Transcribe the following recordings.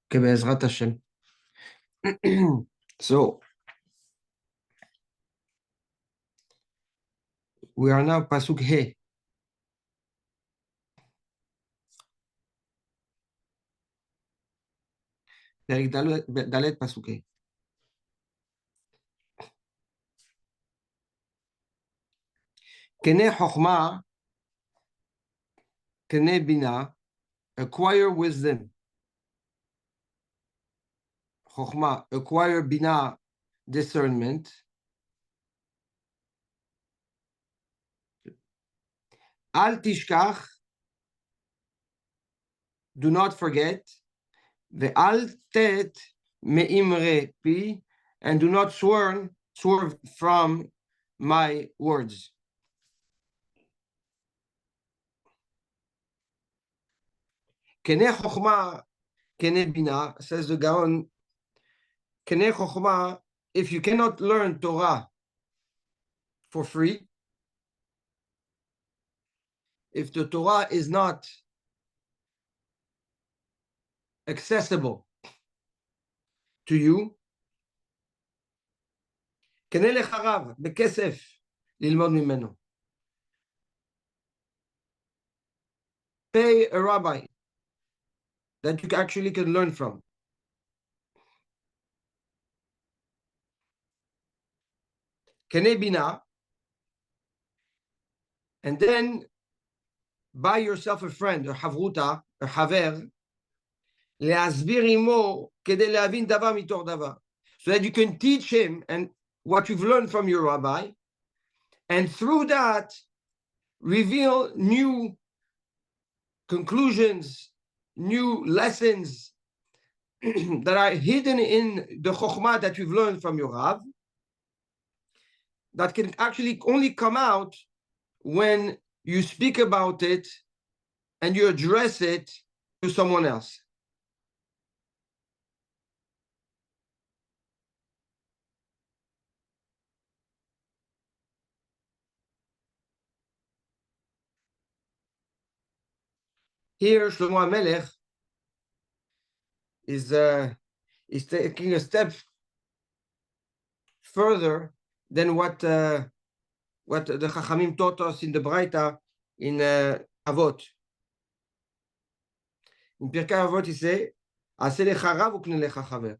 Be'ezrat Hashem. So, we are now Pasuk He. פרק ד' פסוק ה'. קנה חוכמה, קנה בינה, acquire wisdom. חוכמה, acquire בינה, discernment. אל תשכח, do not forget, ואל תת מאמרי פי, and do not swerve from my words. קנה חוכמה, קנה בינה, says the Gaon, קנה חוכמה, if you cannot learn Torah for free, if the Torah is not accessible to you, קנה לך רב, בכסף, ללמוד ממנו. Pay a rabbi that you actually can learn from. קנה בינה, and then buy yourself a friend, or חברותה, or חבר, להסביר עמו כדי להבין דבר מתוך דבר. So that you can teach him and what you've learned from your rabbi, and through that, reveal new conclusions, new lessons that are hidden in the chokhmah that you've learned from your Rav, that can actually only come out when you speak about it and you address it to someone else. Here, Shlomo HaMelech is taking a step further than what the Chachamim taught us in the Braita in Avot. In Pirkei Avot, he say, "Aseh lecha rav ukne lecha chaver."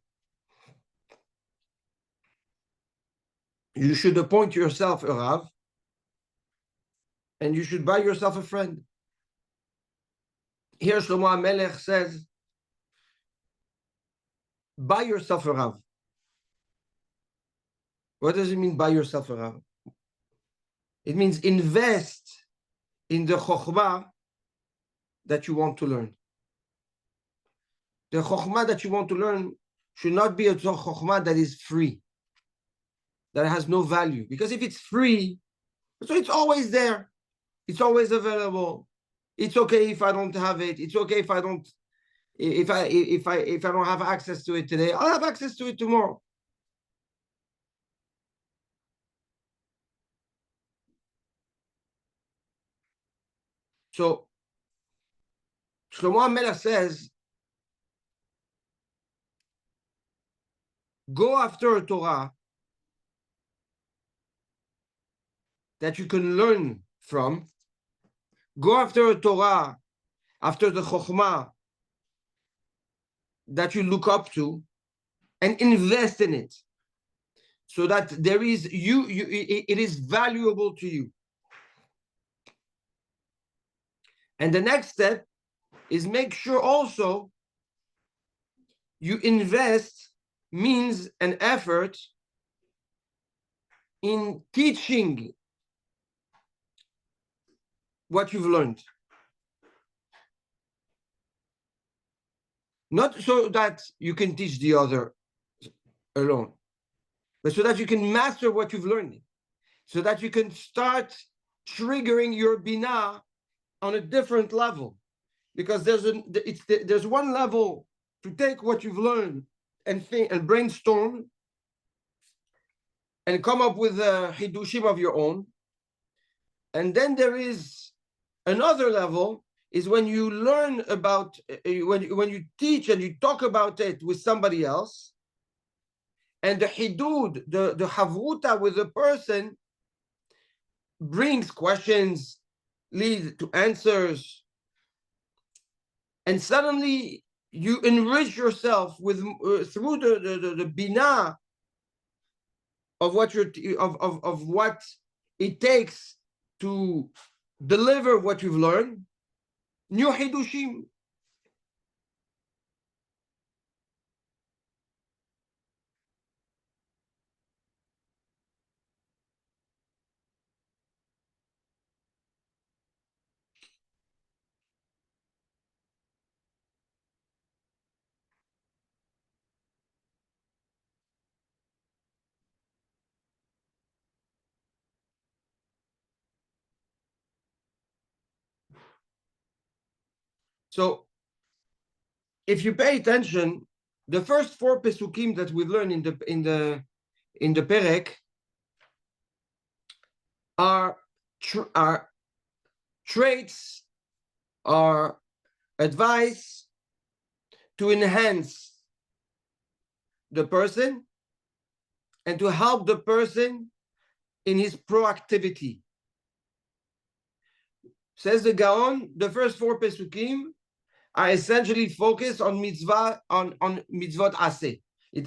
You should appoint yourself a rav, and you should buy yourself a friend. Here, Shlomo HaMelech says, buy yourself a rav. What does it mean, buy yourself a rav? It means invest in the chokhmah that you want to learn. The chokhmah that you want to learn should not be a chokhmah that is free, that has no value. Because if it's free, so it's always there. It's always available. It's okay if I don't have it. It's okay if I don't have access to it today. I'll have access to it tomorrow. So Shlomo HaMelech says, go after a Torah that you can learn from. Go after a Torah, after the Chokhmah that you look up to, and invest in it, so that there is it is valuable to you. And the next step is make sure also you invest means and effort in teaching what you've learned. Not so that you can teach the other alone, but so that you can master what you've learned, so that you can start triggering your binah on a different level. Because there's one level to take what you've learned and think and brainstorm and come up with a hidushim of your own. And then there is another level is when you learn about, when you teach and you talk about it with somebody else, and the hidud, the havruta with the person brings questions, leads to answers, and suddenly you enrich yourself with through the binah of what of what it takes to deliver what you've learned. New hidushim. So if you pay attention, the first 4 pesukim that we learn in the perek are traits, are advice to enhance the person and to help the person in his proactivity. Says the Gaon, the first 4 pesukim are essentially focused on mitzvah, on mitzvot aseh.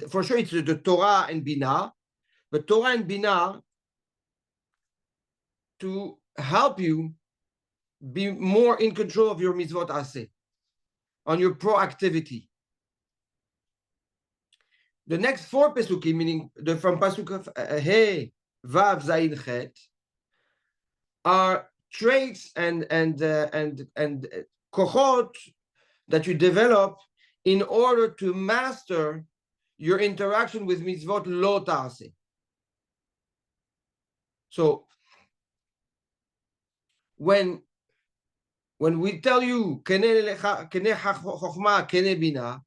For sure, it's the Torah and Binah, but Torah and Binah to help you be more in control of your mitzvot aseh, on your proactivity. The next 4 pesukim, meaning from pasuk He, Vav, Zayin, Chet, are traits and kochot that you develop in order to master your interaction with mitzvot lo ta'aseh. So when we tell you keneh chokhmah, keneh binah,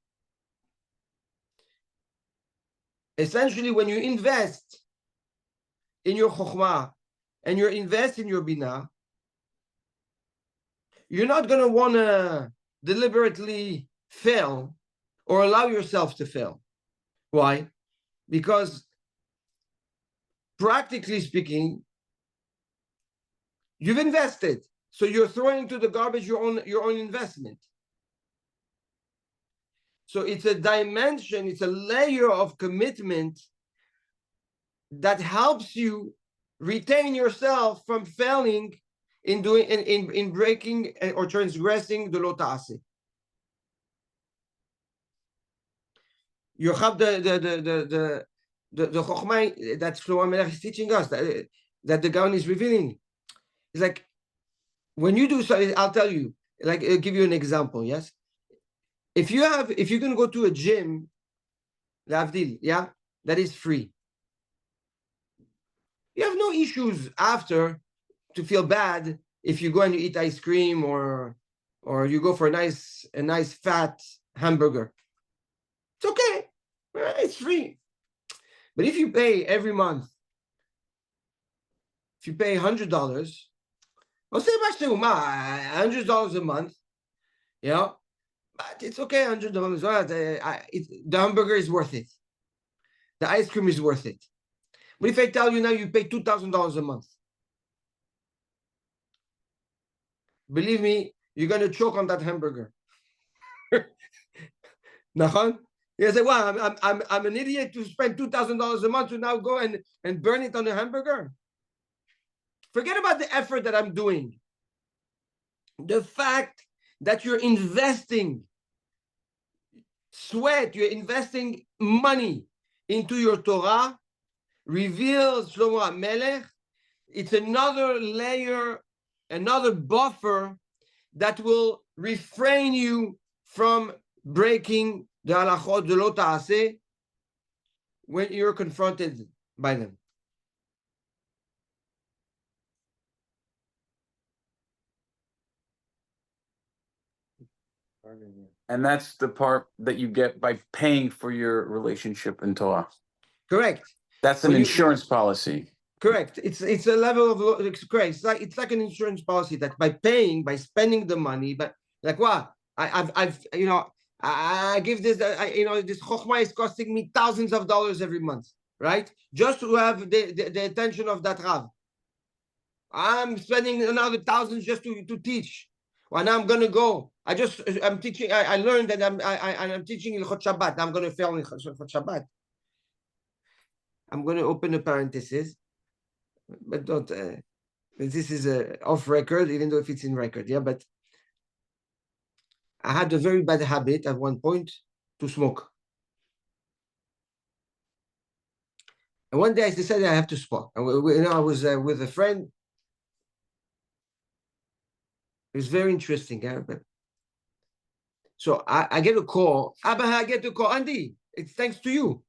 essentially when you invest in your chokhmah and you invest in your binah, you're not going to want to deliberately fail or allow yourself to fail. Why? Because practically speaking, you've invested, so you're throwing into the garbage your own investment. So it's a dimension, it's a layer of commitment that helps you retain yourself from failing in breaking or transgressing the lo ta'aseh. You have the chokhmah that Shlomo Melech is teaching us, that the Gaon is revealing. It's like when you do something, I'll tell you, like I'll give you an example, yes? If you can go to a gym, Lavdil, yeah, that is free. You have no issues after to feel bad if you go and you eat ice cream or you go for a nice fat hamburger. It's okay. It's free. But if you pay every month, if you pay $100, I'll say $100 a month, you know, but it's okay, $100. The hamburger is worth it. The ice cream is worth it. But if I tell you now you pay $2,000 a month, believe me, you're going to choke on that hamburger. Nachon? You say, well, I'm an idiot to spend $2,000 a month to now go and burn it on a hamburger. Forget about the effort that I'm doing. The fact that you're investing sweat, you're investing money into your Torah reveals Shlomo HaMelech. It's another layer, another buffer that will refrain you from breaking the halachot, the lo ta'aseh, when you're confronted by them. And that's the part that you get by paying for your relationship in Torah. Correct. That's an insurance policy. Correct. It's a level of it's great. It's like an insurance policy that by paying, by spending the money, but like what I've I give this this chokhmah is costing me thousands of dollars every month, right? Just to have the attention of that Rav. I'm spending another thousands just to teach. Well, now I'm gonna go. I'm teaching. I learned that I'm teaching Ilchot Shabbat. Now I'm gonna fail in Ilchot Shabbat. I'm gonna open a parenthesis, but don't. This is off record, even though if it's in record, yeah. But I had a very bad habit at one point to smoke. And one day I decided I have to smoke. And I was with a friend. It was very interesting. So I get a call. I get a call. Andy, it's thanks to you.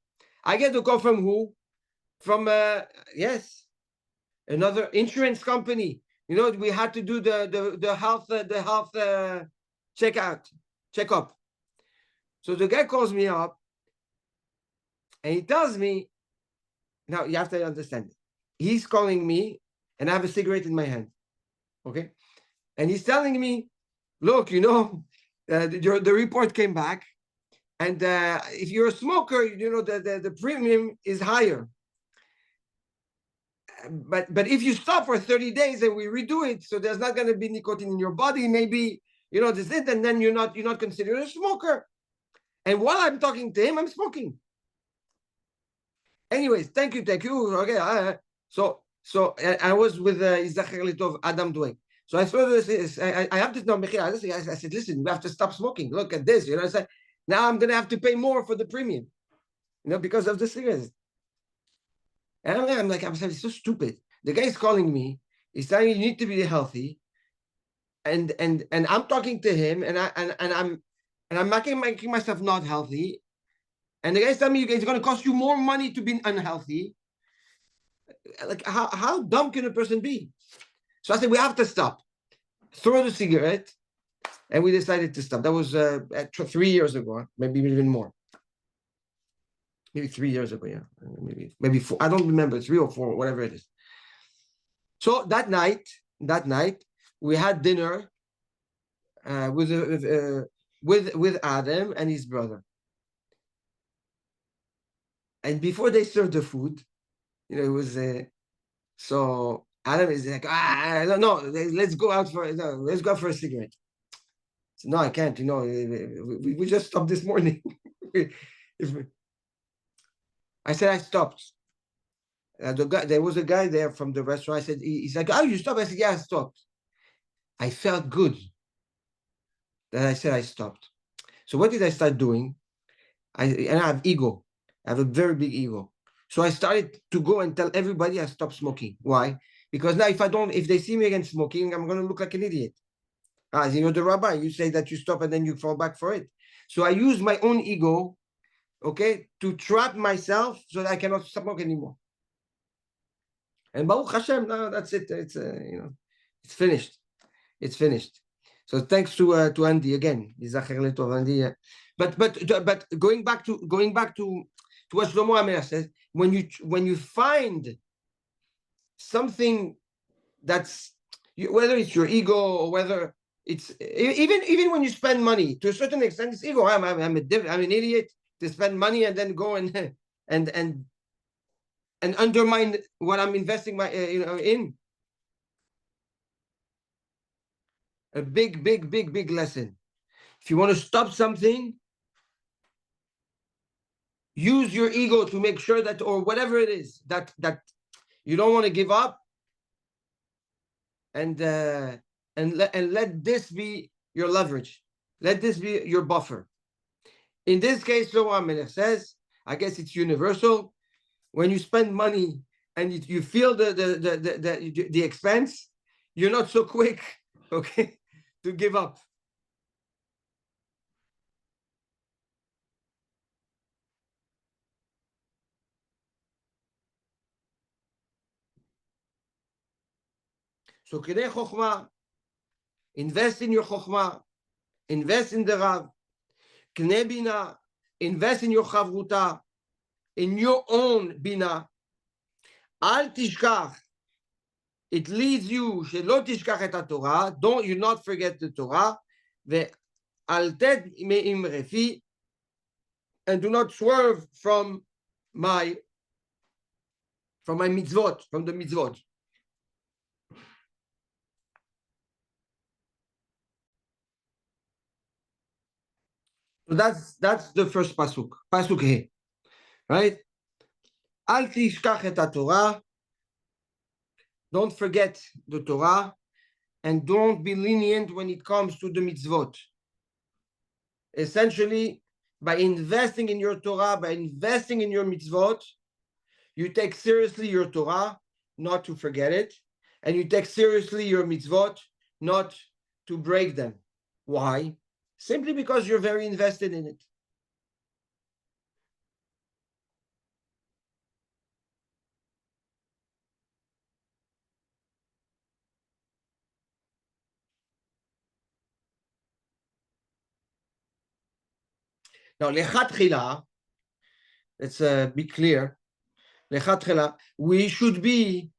I get a call from who? From yes, another insurance company. We had to do the health checkup. So the guy calls me up and he tells me, now you have to understand, he's calling me and I have a cigarette in my hand. Okay. And he's telling me, look, the report came back. And if you're a smoker, the premium is higher. But if you stop for 30 days and we redo it, so there's not going to be nicotine in your body, maybe this is it, and then you're not considered a smoker. And while I'm talking to him, I'm smoking. Anyways, thank you. Okay, so I was with Yizacher Litov Adam Dweck. So I saw this. I have this now. I said, listen, we have to stop smoking. Look at this. I said, now I'm going to have to pay more for the premium, because of the cigarettes. And I'm like, it's so stupid. The guy is calling me. He's telling me you need to be healthy. And I'm talking to him, and I'm making myself not healthy. And the guy's telling me it's going to cost you more money to be unhealthy. Like, how dumb can a person be? So I said, we have to stop. Throw the cigarette. And we decided to stop. That was 3 years ago, maybe even more. Maybe 3 years ago, yeah. Maybe 4. I don't remember, 3 or 4, whatever it is. So that night, we had dinner with Adam and his brother. And before they served the food, it was so Adam is like, no, let's go out for a cigarette. So, no, I can't. We just stopped this morning. I said I stopped. There was a guy there from the restaurant. I said, he's like, oh, you stopped? I said, yeah, I stopped. I felt good that I said I stopped. So what did I start doing? I have ego. I have a very big ego. So I started to go and tell everybody I stopped smoking. Why? Because now if they see me again smoking, I'm going to look like an idiot. As the rabbi, you say that you stop and then you fall back for it. So I use my own ego, okay, to trap myself so that I cannot smoke anymore. And Baruch Hashem, now that's it. It's it's finished. It's finished. So thanks to Andy again. Andy. But going back to what Shlomo Amelech says, when you find something that's whether it's your ego or whether it's even when you spend money to a certain extent, it's ego. I'm an idiot to spend money and then go and undermine what I'm investing in. A big lesson. If you want to stop something, use your ego to make sure that, or whatever it is that you don't want to give up, and let this be your leverage. Let this be your buffer. In this case, Shlomo Amelech says, I guess it's universal. When you spend money and you feel the expense, you're not so quick, okay, to give up. So Kedei Chokhmah, invest in your Chokhmah, invest in the Rav. Knei Bina, invest in your Chavruta, in your own Bina. Al tishkach. It leads you, שלא תשכח את התורה, don't you not forget the Torah, ואל תד מאמרתי, and do not swerve from my mitzvot, from the mitzvot. So that's the first pasuk, pasuk he, right? Al tishkach et haTorah, don't forget the Torah, and don't be lenient when it comes to the mitzvot. Essentially, by investing in your Torah, by investing in your mitzvot, you take seriously your Torah, not to forget it, and you take seriously your mitzvot, not to break them. Why? Simply because you're very invested in it. Now, lechatchila, let's be clear. Lechatchila, we should be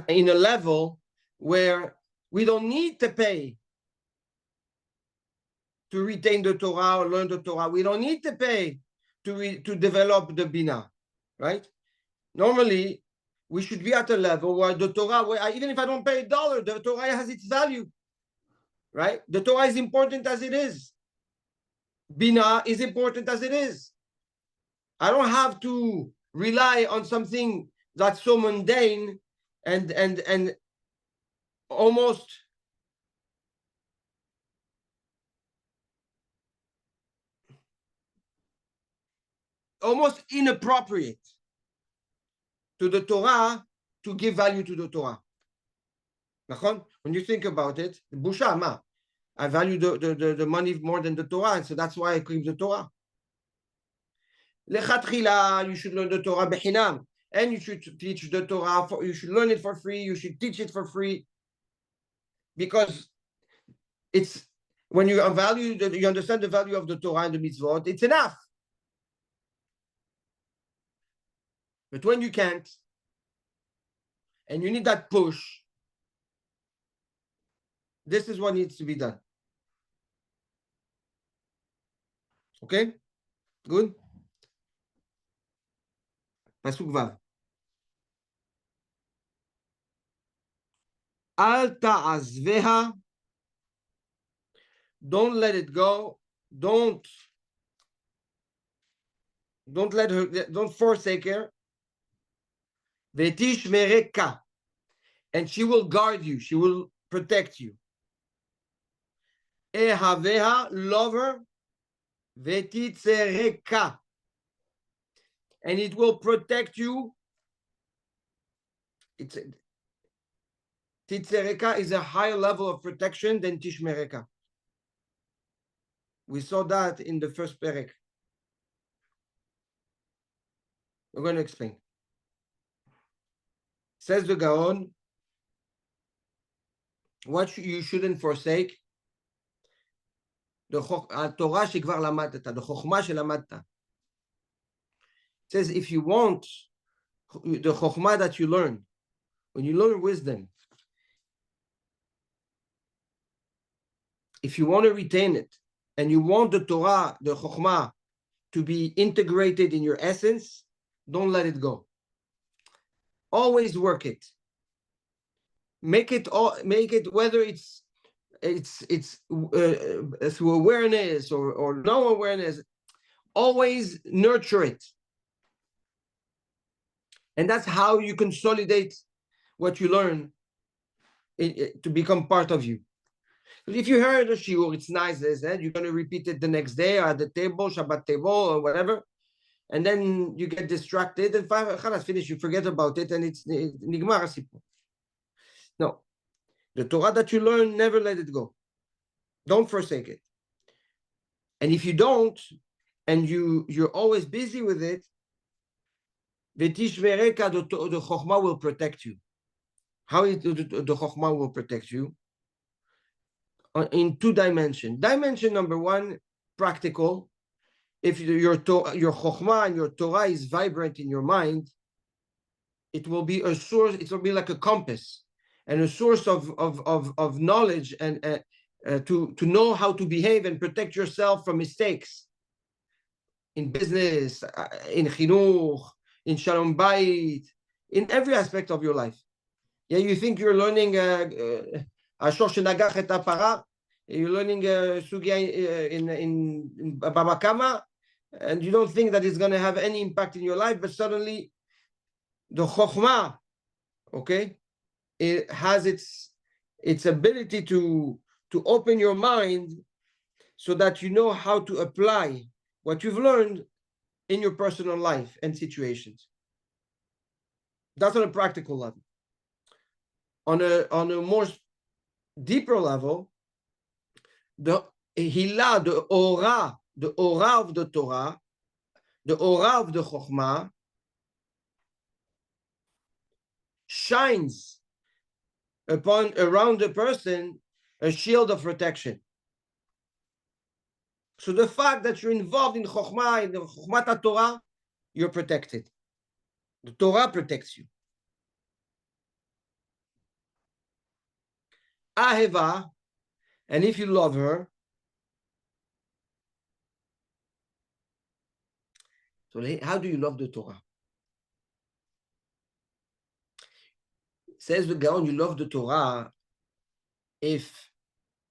in a level where we don't need to pay to retain the Torah or learn the Torah. We don't need to pay to develop the Bina, right? Normally, we should be at a level where the Torah, even if I don't pay $1, the Torah has its value, right? The Torah is important as it is. Bina is important as it is. I don't have to rely on something that's so mundane and almost inappropriate to the Torah to give value to the Torah. When you think about it, busha ma, I value the money more than the Torah, and so that's why I keep the Torah. Lechatchila, you should learn the Torah bechinam, and you should teach the Torah. You should learn it for free. You should teach it for free, because it's when you you understand the value of the Torah and the mitzvot, it's enough. But when you can't, and you need that push, this is what needs to be done. Okay? Good? Pasuk Vav. Al ta'azveha. Don't let it go. Don't let her, don't forsake her. Vetishmereka. And she will guard you. She will protect you. Ehaveha, love her. Vetitzereka. And it will protect you. Titzereka is a higher level of protection than Tishmereka. We saw that in the first perek. We're going to explain. Says the Gaon, what you shouldn't forsake, the Torah שכבר למדת, the חוכמה שלמדת. Says if you want the חוכמה that you learn, when you learn wisdom, if you want to retain it, and you want the Torah, the חוכמה, to be integrated in your essence, don't let it go. Always work it. Make it whether it's through awareness or no awareness. Always nurture it, and that's how you consolidate what you learn to become part of you. If you heard a shiur, it's nice, you're going to repeat it the next day or at the table, Shabbat table or whatever, and then you get distracted and finish, you forget about it, and it's nigmar sipur. No, the Torah that you learn, never let it go. Don't forsake it. And if you don't, and you're always busy with it, the Chokhmah will protect you. How the Chokhmah will protect you? In 2 dimensions. Dimension number 1, practical. If your Chokhmah and your Torah is vibrant in your mind, it will be a source, it will be like a compass and a source of knowledge and to know how to behave and protect yourself from mistakes in business, in chinuch, in shalom bayit, in every aspect of your life. Yeah, you think you're learning Ashor Shenagach et HaPara, you're learning Sugya in Baba Kama, and you don't think that it's going to have any impact in your life, but suddenly the Chokhmah, okay, it has its ability to open your mind so that you know how to apply what you've learned in your personal life and situations. That's on a practical level. On a more deeper level, the Hilah, the aura of the Torah, the aura of the Chokhmah, shines around the person a shield of protection. So the fact that you're involved in Chokhmah, in the Chokhmat Torah, you're protected. The Torah protects you. Aheva, and if you love her, so how do you love the Torah? Says the Gaon, you love the Torah if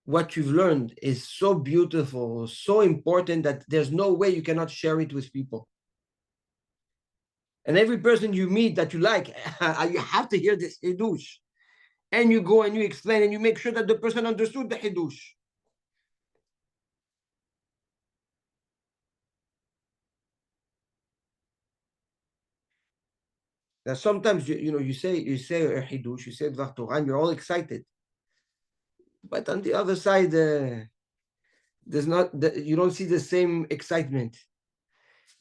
what you've learned is so beautiful, so important that there's no way you cannot share it with people. And every person you meet that you like, you have to hear this Hidush. And you go and you explain and you make sure that the person understood the Hidush. That sometimes you say a Hidush, you say Dvar Torah, and you're all excited. But on the other side, there's not you don't see the same excitement.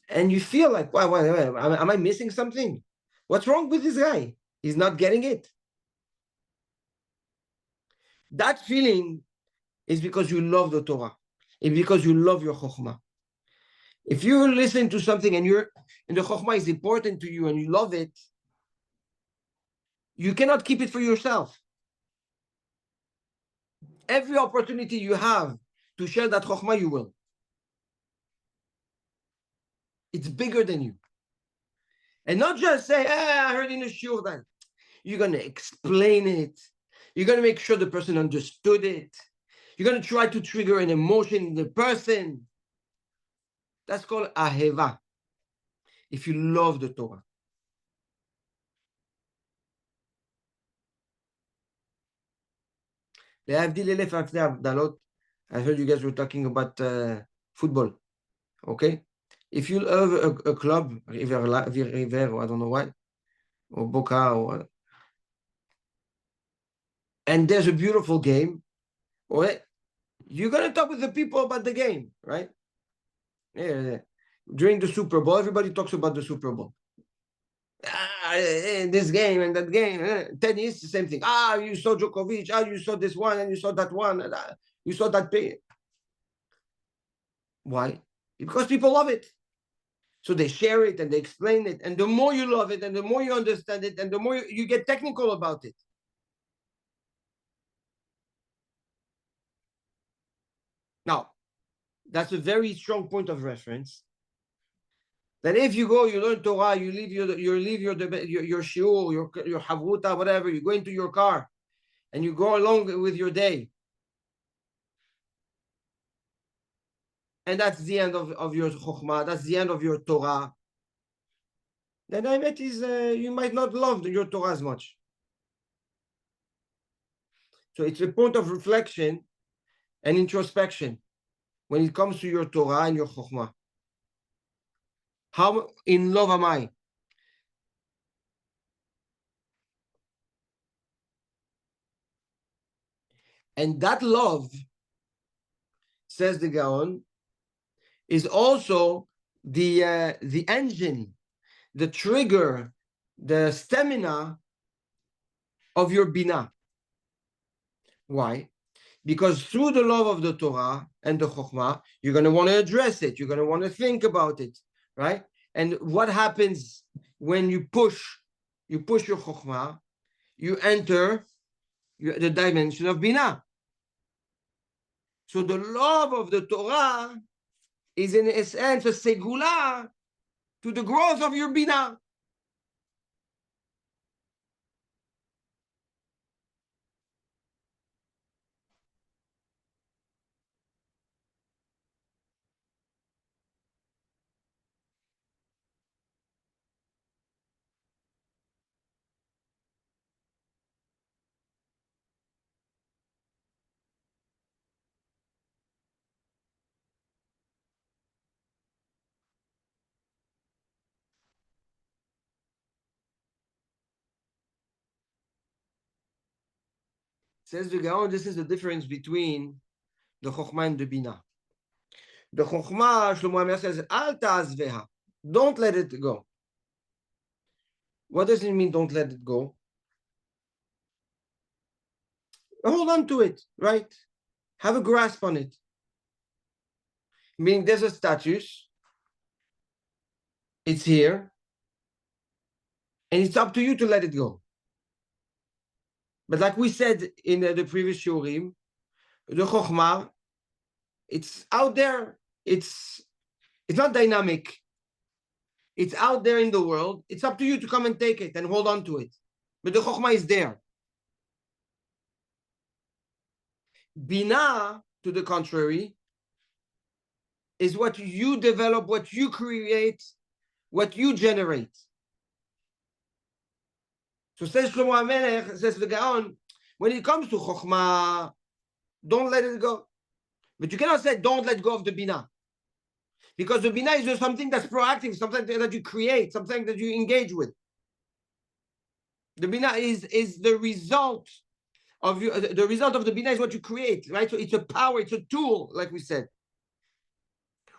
And you feel like, wow, am I missing something? What's wrong with this guy? He's not getting it. That feeling is because you love the Torah. It's because you love your Chokhmah. If you listen to something and the Chokhmah is important to you and you love it, you cannot keep it for yourself. Every opportunity you have to share that Chokhmah, you will. It's bigger than you. And not just say, I heard in a shiur that. You're going to explain it. You're going to make sure the person understood it. You're going to try to trigger an emotion in the person. That's called aheva. If you love the Torah. I heard you guys were talking about football. Okay? If you have a club, River, I don't know what, or Boca, or and there's a beautiful game, right? You're going to talk with the people about the game, right? Yeah. During the Super Bowl, everybody talks about the Super Bowl. This game and that game. Tennis, the same thing. You saw Djokovic. You saw this one and you saw that one. You saw that pay. Why? Because people love it. So they share it and they explain it. And the more you love it and the more you understand it and the more you get technical about it. Now, that's a very strong point of reference. That if you go, you learn Torah, you leave your shiur, your havruta, whatever, you go into your car and you go along with your day. And that's the end of your chokhmah, that's the end of your Torah. Then I bet is you might not love your Torah as much. So it's a point of reflection and introspection when it comes to your Torah and your chokhmah. How in love am I? And that love, says the Gaon, is also the engine, the trigger, the stamina of your Binah. Why? Because through the love of the Torah and the Chokhmah, you're going to want to address it. You're going to want to think about it, right? And what happens when you push you push your chokhmah, you enter the dimension of Binah. So the love of the Torah is in a sense a segula to the growth of your Binah. Says the Gaon, this is the difference between the Chokhmah and the Binah. The Chokhmah, Shlomo Amer says, Al ta'azveha. Don't let it go. What does it mean, don't let it go? Hold on to it, right? Have a grasp on it. Meaning there's a status, it's here, and it's up to you to let it go. But like we said in the previous Shurim, the Chokhmah, it's out there, it's not dynamic. It's out there in the world. It's up to you to come and take it and hold on to it. But the Chokhmah is there. Binah, to the contrary, is what you develop, what you create, what you generate. So says Shlomo HaMelech, says the Gaon, when it comes to Chokhmah, don't let it go. But you cannot say don't let go of the Binah. Because the Binah is just something that's proactive, something that you create, something that you engage with. The Binah is the result of you. The result of the Binah is what you create, right? So it's a power, it's a tool, like we said.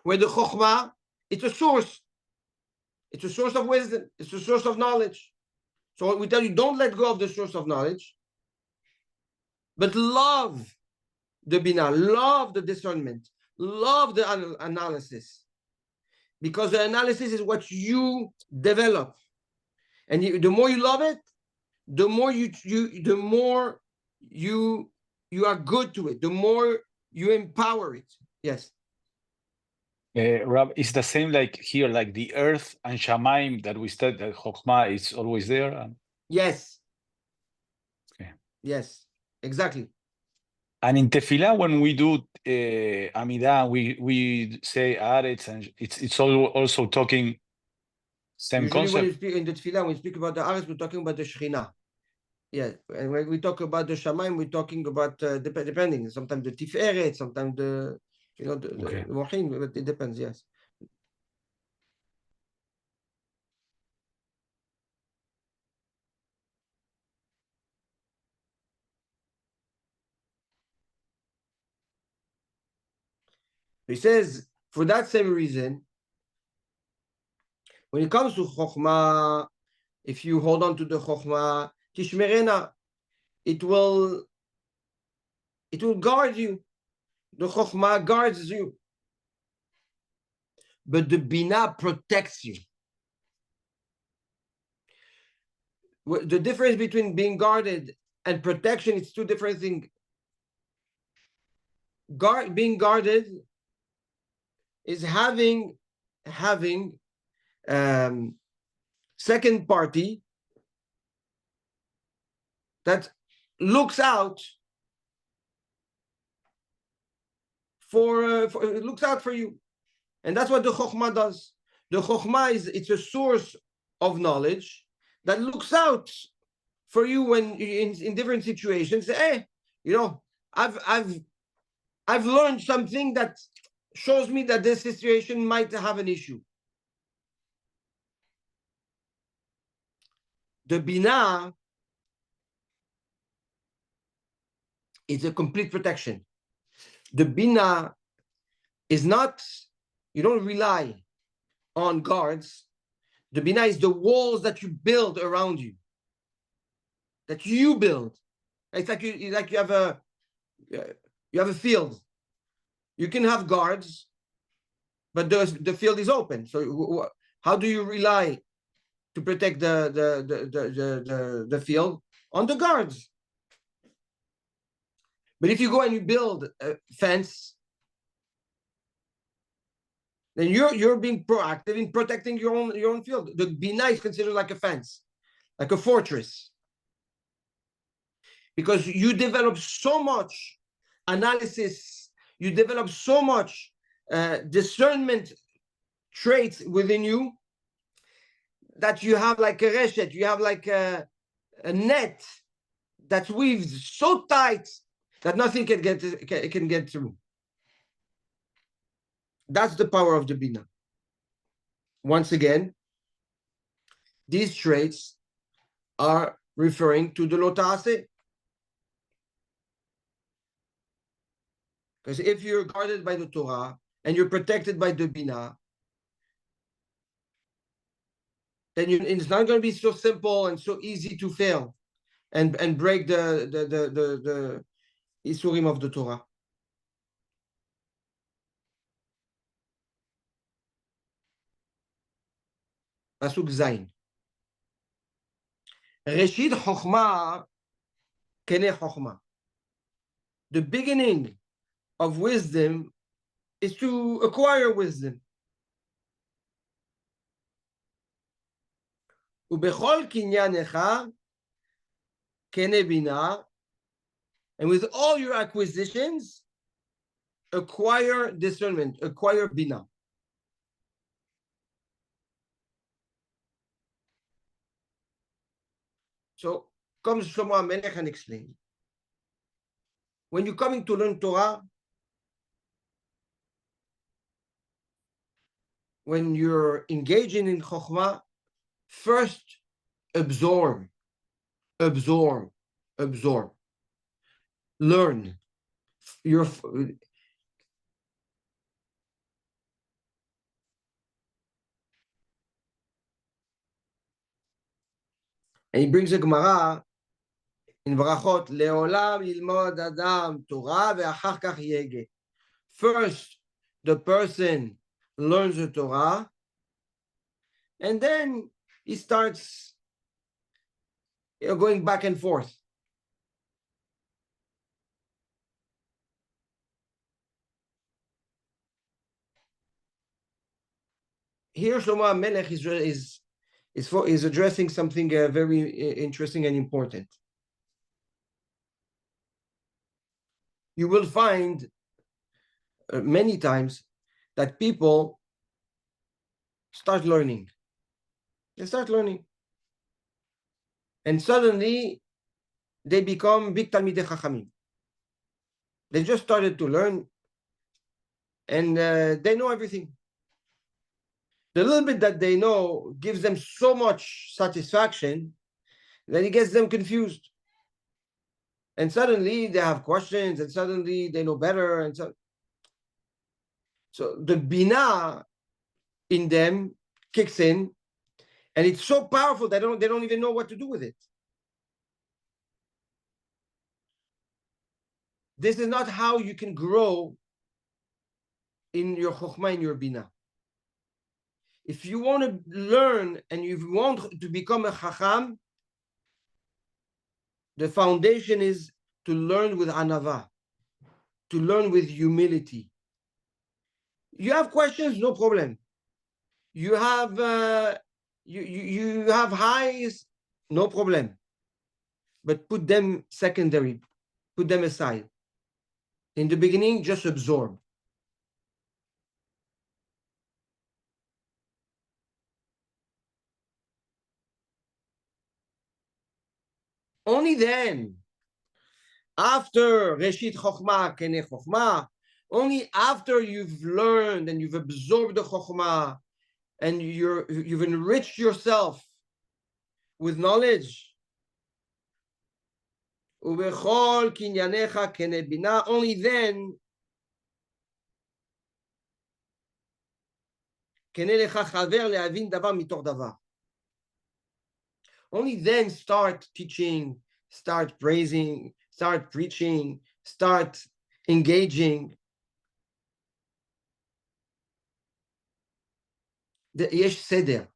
Where the Chokhmah, it's a source. It's a source of wisdom. It's a source of knowledge. So we tell you, don't let go of the source of knowledge, but love the Binah, love the discernment, love the analysis. Because the analysis is what you develop. And the more you love it, the more you are good to it, the more you empower it. Yes. Rab, it's the same like here, like the earth and Shamaim that we said that Chokhmah is always there. Yes. Okay. Yes, exactly. And in Tefillah, when we do Amidah, we say Aretz, and it's also talking same Usually concept. when you speak in the Tefillah, when we speak about the Aretz, we're talking about the Shekhinah. Yeah, and when we talk about the Shamayim, we're talking about depending. Sometimes the Tiferet, sometimes the Okay. the Mochin, but it depends. Yes. He says for that same reason, when it comes to Chokhmah, if you hold on to the Chokhmah, Tishmerena, it will guard you. The Chokhmah guards you. But the Binah protects you. The difference between being guarded and protection, it's two different things. Being guarded is having second party that looks out for you, and that's what the Chokhmah does. The Chokhmah it's a source of knowledge that looks out for you when in different situations. Hey, I've learned something that shows me that this situation might have an issue. The Binah is a complete protection. The Binah is not, you don't rely on guards. The Binah is the walls that you build around you, that you build. It's like you have a field. You can have guards, but the field is open. So how do you rely to protect the field on the guards. But if you go and you build a fence, then you're being proactive in protecting your own field. The bina is considered like a fence, like a fortress, because you develop so much analysis, you develop so much discernment traits within you that you have like a reshet, you have like a net that weaves so tight that nothing can get through. That's the power of the bina. Once again, these traits are referring to the lo ta'aseh. Because if you're guarded by the Torah and you're protected by the bina, then it's not going to be so simple and so easy to fail and break the isurim of the Torah. Pasuk Zayin. Reshit Chochma Kene Chochma. The beginning of wisdom is to acquire wisdom. Ubechol kinyanecha kene bina, and with all your acquisitions, acquire discernment, acquire bina. So comes Shlomo HaMelech and explains. When you're coming to learn Torah, when you're engaging in Chokhmah, first absorb. Learn. And he brings a Gemara in Brachot, Leolam yilmod adam Torah ve'achar kach yege. First, the person learns the Torah, and then he starts going back and forth. Here, Shlomo HaMelech is addressing something very interesting and important. You will find many times that people start learning. They start learning. And suddenly, they become big Talmidei Chachamim. They just started to learn, and they know everything. The little bit that they know gives them so much satisfaction that it gets them confused. And suddenly they have questions, and suddenly they know better. And so the bina in them kicks in, and it's so powerful that they don't even know what to do with it. This is not how you can grow in your chokhmah, in your bina. If you want to learn and you want to become a chacham, the foundation is to learn with anava, to learn with humility. You have questions, no problem. You have you have highs, no problem. But put them secondary, put them aside. In the beginning, just absorb. Only then, after Reshit Chokhmah, Kene Chokhmah, only after you've learned and you've absorbed the Chokhmah and you've enriched yourself with knowledge, Ubechol kinyanecha kene bina, only then kene lecha chaver lehavin davar mitoch davar. Only then start teaching, start praising, start preaching, start engaging. Yesh seder.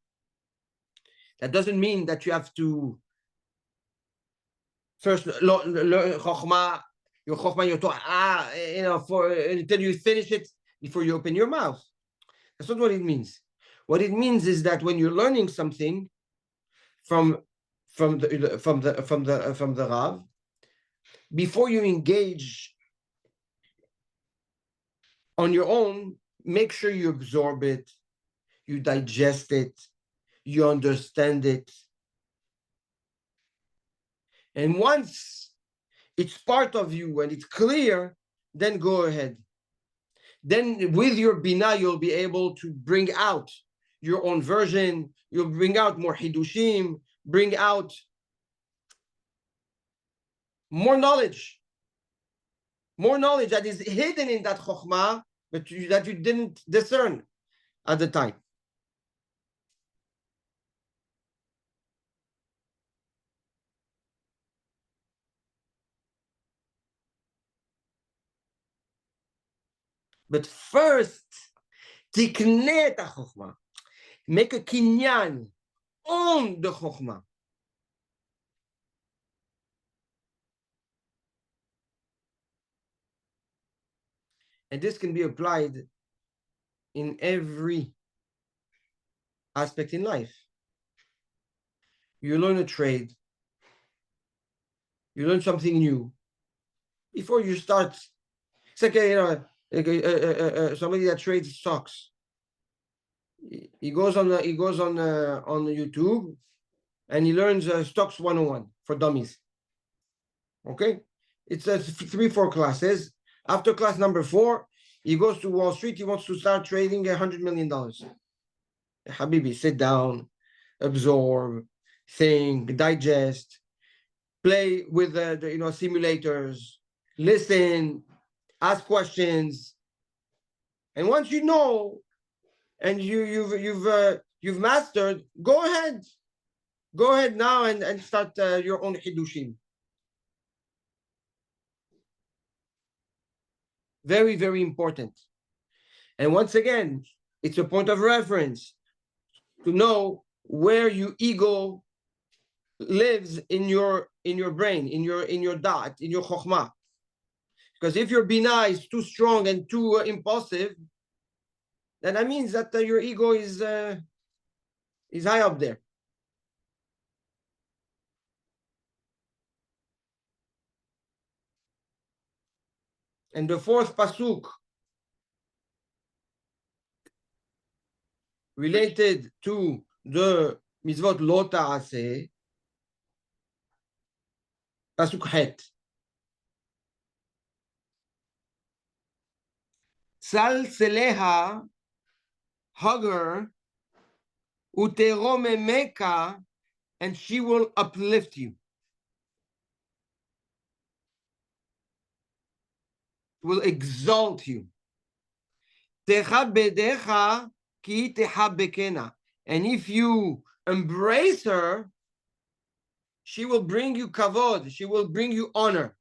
That doesn't mean that you have to first learn Chokhmah, your Chokhmah, your Torah, for until you finish it before you open your mouth. That's not what it means. What it means is that when you're learning something from the Rav, before you engage on your own, make sure you absorb it, you digest it, you understand it. And once it's part of you and it's clear, then go ahead. Then with your Bina, you'll be able to bring out your own version. You'll bring out more Hidushim, bring out more knowledge that is hidden in that Chokhmah, but that you didn't discern at the time. But first, tikne et HaChokhmah. Make a kinyan on the Chokhmah. And this can be applied in every aspect in life. You learn a trade, you learn something new. Before you start, it's like somebody that trades stocks. He goes on YouTube and he learns stocks 101 for dummies. Okay, it's 3-4 classes. After class number 4, he goes to Wall Street. He wants to start trading $100 million. Habibi, sit down, absorb, think, digest, play with the simulators, listen, ask questions, and once you know and you've mastered, go ahead now and start your own Hidushim. Very, very important. And once again, it's a point of reference to know where your ego lives in your brain, in your dot, in your chokhmah. Because if your bina is too strong and too impulsive, then that means that your ego is high up there. And the fourth pasuk related to the mitzvot lo ta'aseh, pasuk het. Sal seleha, hug her, uteromemeka, and she will uplift you. Will exalt you. Techabedecha ki techabekena. And if you embrace her, she will bring you kavod, she will bring you honor.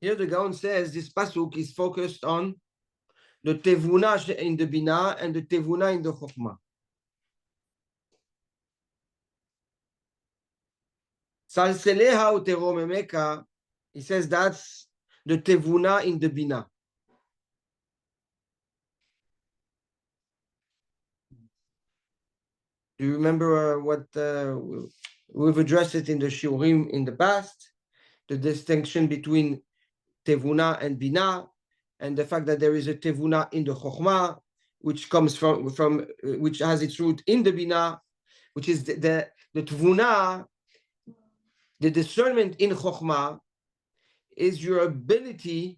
Here the Gaon says this pasuk is focused on the tevuna in the bina and the tevuna in the chokhmah. Salseleha uteromemeka, he says that's the tevuna in the bina. Do you remember what we've addressed it in the shiurim in the past? The distinction between tevuna and bina, and the fact that there is a tevuna in the chokhmah, which comes from which has its root in the bina, which is the tevuna, the discernment in chokhmah, is your ability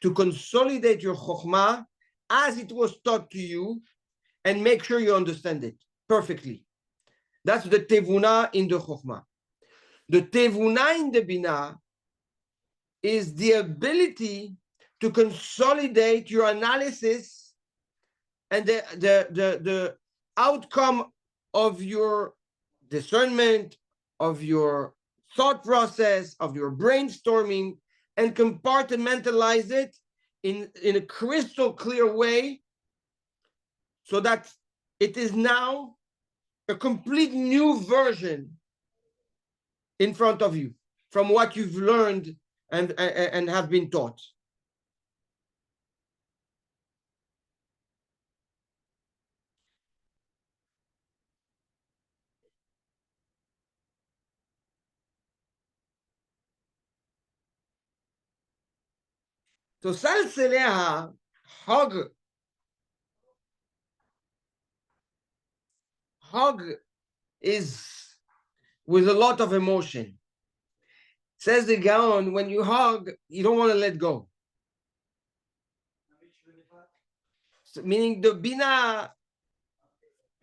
to consolidate your chokhmah as it was taught to you and make sure you understand it perfectly. That's the tevuna in the chokhmah. The tevuna in the bina is the ability to consolidate your analysis and the outcome of your discernment, of your thought process, of your brainstorming, and compartmentalize it in a crystal clear way so that it is now a complete new version in front of you from what you've learned and have been taught. So Salseleha hug is with a lot of emotion. Says the Gaon, when you hug, you don't want to let go. So, meaning the Bina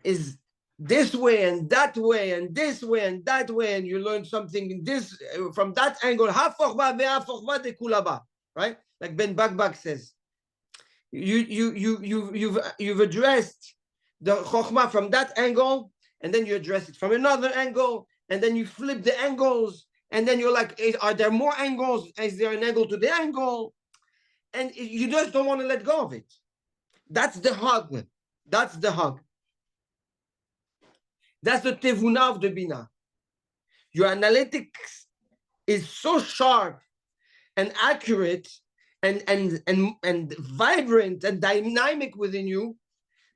is this way and that way and this way and that way, and you learn something in this from that angle. Right? Like Ben Bakbak says, you've addressed the chokhmah from that angle, and then you address it from another angle, and then you flip the angles, and then you're like, are there more angles? Is there an angle to the angle? And you just don't want to let go of it. That's the hug. That's the hug. That's the tevuna of the bina. Your analytics is so sharp and accurate and vibrant and dynamic within you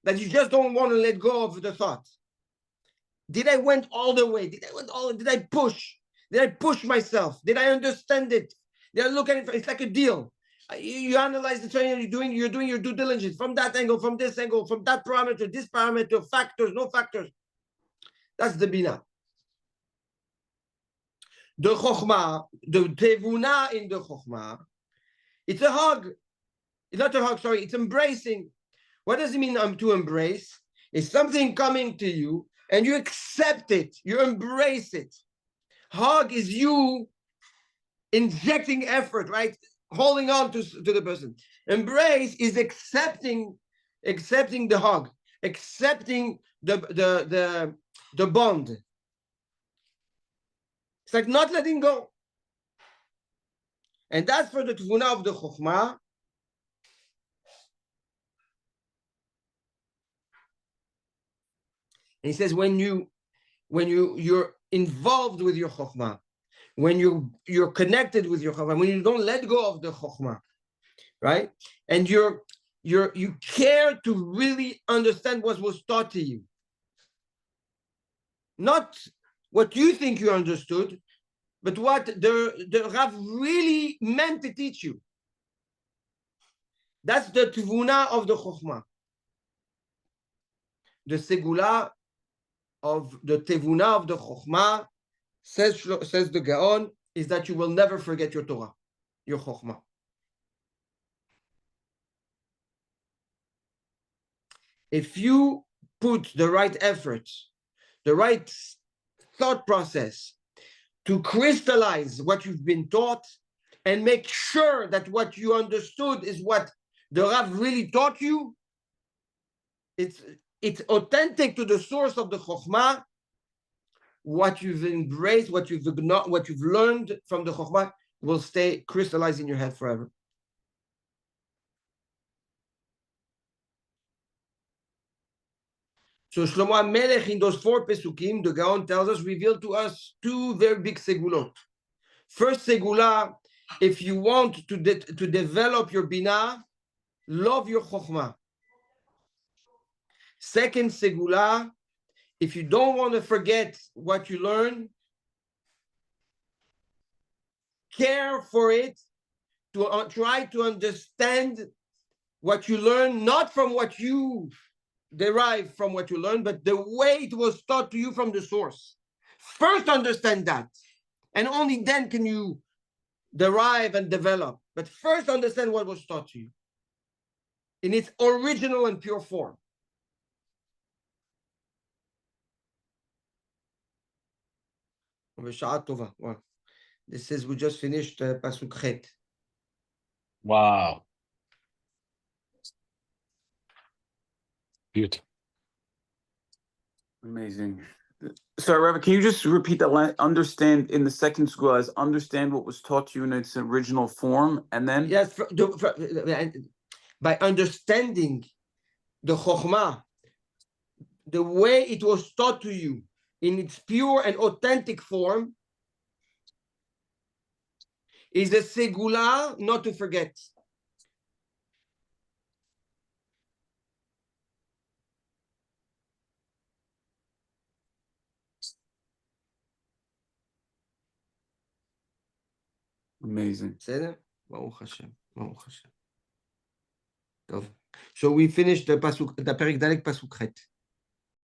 that you just don't want to let go of the thought. Did I went all the way? Did I push? Did I push myself? Did I understand it? Did I look at it? It's like a deal. You analyze the training you're doing your due diligence from that angle, from this angle, from that parameter, this parameter, factors, no factors. That's the bina. The chokhmah, the tevuna in the chokhmah, it's a hug. It's not a hug, sorry, it's embracing. What does it mean to embrace? It's something coming to you and you accept it, you embrace it. Hug is you injecting effort, right? Holding on to the person. Embrace is accepting the hug, accepting the bond. It's like not letting go. And that's for the tevuna of the chokhmah. And he says when you're involved with your chokhmah, when you're connected with your chokhmah, when you don't let go of the chokhmah, right? And you care to really understand what was taught to you, not what you think you understood, but what the Rav really meant to teach you. That's the tevuna of the chokhmah. The segula of the tevuna of the chokhmah, says the Gaon, is that you will never forget your Torah, your chokhmah. If you put the right effort, the right thought process to crystallize what you've been taught and make sure that what you understood is what the Rav really taught you, it's authentic to the source of the chokhmah. What you've embraced, what you've learned from the chokhmah will stay crystallized in your head forever. So Shlomo HaMelech, in those 4 pesukim, the Gaon tells us, revealed to us 2 very big segulot. First segula, if you want to develop your bina, love your chokhmah. Second segula, if you don't want to forget what you learn, care for it, to try to understand what you learn, not from what you derive from what you learn, but the way it was taught to you from the source. First understand that, and only then can you derive and develop. But first understand what was taught to you in its original and pure form. Well, this is, we just finished Pasuk Chet. Wow. Beautiful. Amazing. Sorry, Rabbi, can you just repeat that? Understand in the second school as understand what was taught to you in its original form, and then Yes, by understanding the Chokhmah, the way it was taught to you in its pure and authentic form, is a segula not to forget. amazing. בסדר? ברוך השם, ברוך השם. טוב. So we finished the פרק ד' פסוק ח'.